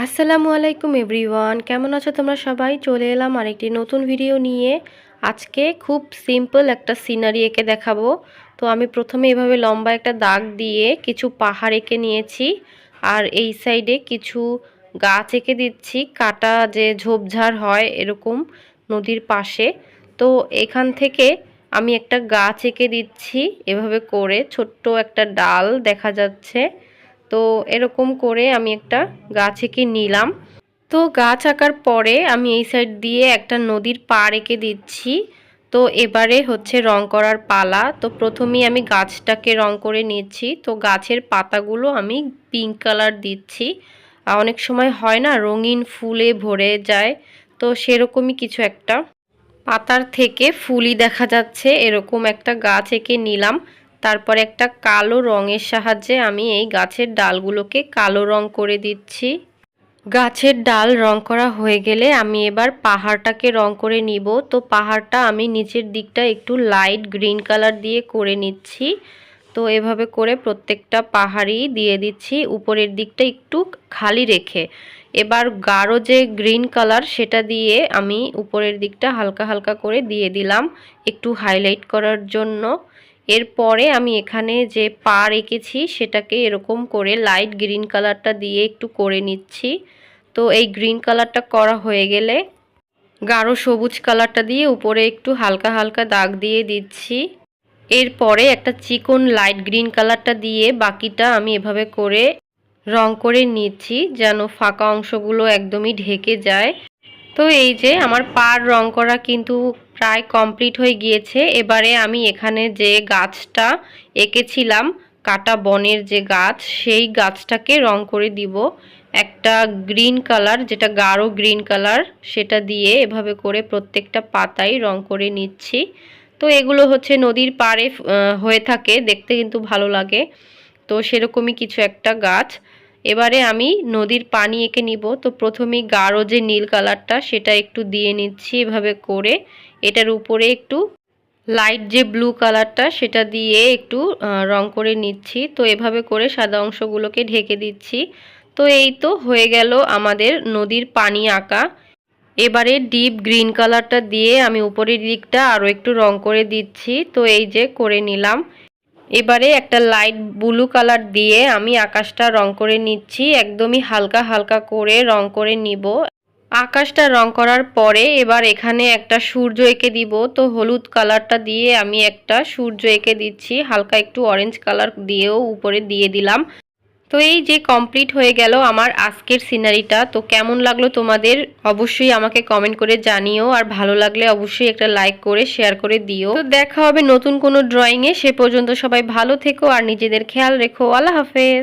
আসসালামু আলাইকুম এভরিওয়ান, কেমন আছো তোমরা সবাই? চলে এলাম আরেকটি নতুন ভিডিও নিয়ে। আজকে খুব সিম্পল একটা সিনারি এঁকে দেখাবো। তো আমি প্রথমে এভাবে লম্বা একটা দাগ দিয়ে কিছু পাহাড় এঁকে নিয়েছি, আর এই সাইডে কিছু গাছ এঁকে দিচ্ছি, কাটা যে ঝোপঝাড় হয় এরকম নদীর পাশে। তো এখান থেকে আমি একটা গাছ এঁকে দিচ্ছি, এভাবে করে ছোট্ট একটা ডাল দেখা যাচ্ছে। তো এরকম করে আমি একটা গাছ এঁকে নিলাম। তো গাছ আঁকার পরে আমি এই সাইড দিয়ে একটা নদীর পাড় এঁকে দিচ্ছি। তো এবারে হচ্ছে রং করার পালা। তো প্রথমেই আমি গাছটাকে রং করে নিচ্ছি। তো গাছের পাতাগুলো আমি পিঙ্ক কালার দিচ্ছি। অনেক সময় হয় না, রঙিন ফুলে ভরে যায়, তো সেরকমই কিছু একটা পাতার থেকে ফুলই দেখা যাচ্ছে এরকম একটা গাছ এঁকে নিলাম। তারপরে একটা কালো রঙের সাহায্যে আমি এই গাছের ডালগুলোকে কালো রং করে দিচ্ছি। গাছের ডাল রং করা হয়ে গেলে আমি এবার পাহাড়টাকে রং করে নিব। তো পাহাড়টা আমি নিচের দিকটা একটু লাইট গ্রিন কালার দিয়ে করে নিচ্ছি। তো এভাবে করে প্রত্যেকটা পাহাড়ই দিয়ে দিচ্ছি, উপরের দিকটা একটু খালি রেখে। এবার গাঢ় যে গ্রিন কালার সেটা দিয়ে আমি উপরের দিকটা হালকা হালকা করে দিয়ে দিলাম একটু হাইলাইট করার জন্য। এরপরে আমি এখানে যে পাড় এঁকেছি সেটাকে এরকম করে লাইট গ্রিন কালারটা দিয়ে একটু করে নিচ্ছি। তো এই গ্রিন কালারটা করা হয়ে গেলে গাঢ় সবুজ কালারটা দিয়ে উপরে একটু হালকা হালকা দাগ দিয়ে দিচ্ছি। এরপরে একটা চিকন লাইট গ্রিন কালারটা দিয়ে বাকিটা আমি এভাবে করে রং করে নিচ্ছি, যেন ফাঁকা অংশগুলো একদমই ঢেকে যায়। তো এই যে আমার পাড় রং করা কিন্তু প্রায় কমপ্লিট হয়ে গিয়েছে। এবারে আমি এখানে যে গাছটা এঁকেছিলাম, কাটা বনের যে গাছ, সেই গাছটাকে রং করে দিব একটা গ্রিন কালার, যেটা গাঢ় গ্রিন কালার, সেটা দিয়ে এভাবে করে প্রত্যেকটা পাতায় রং করে নিচ্ছি। তো এগুলো হচ্ছে নদীর পাড়ে হয়ে থাকে, দেখতে কিন্তু ভালো লাগে। তো সেরকমই কিছু একটা গাছ। এবারে আমি নদীর পানি এঁকে নিব। তো প্রথমেই গাঢ় যে নীল কালারটা সেটা একটু দিয়ে নিচ্ছি এভাবে করে। এটার উপরে একটু লাইট যে ব্লু কালারটা সেটা দিয়ে একটু রং করে নিচ্ছি। তো এভাবে করে সাদা অংশগুলোকে ঢেকে দিচ্ছি। তো এই তো হয়ে গেল আমাদের নদীর পানি আঁকা। এবারে ডিপ গ্রিন কালারটা দিয়ে আমি উপরের দিকটা আরও একটু রং করে দিচ্ছি। তো এই যে করে নিলাম। এবারে একটা লাইট ব্লু কালার দিয়ে আমি আকাশটা রং করে নিচ্ছি, একদমই হালকা হালকা করে রং করে নিব। আকাশটা রং করার পরে এবার এখানে একটা সূর্য এঁকে দিব। তো হলুদ কালারটা দিয়ে আমি একটা সূর্য এঁকে দিচ্ছি, হালকা একটু অরেঞ্জ কালার দিয়েও উপরে দিয়ে দিলাম। তো এই যে কমপ্লিট হয়ে গেল আমার আজকের সিনারিটা। তো কেমন লাগলো তোমাদের অবশ্যই আমাকে কমেন্ট করে জানিও, আর ভালো লাগলে অবশ্যই একটা লাইক করে শেয়ার করে দিও। তো দেখা হবে নতুন কোনো ড্রয়িংয়ে, সে পর্যন্ত সবাই ভালো থেকো আর নিজেদের খেয়াল রেখো। আল্লাহ হাফেজ।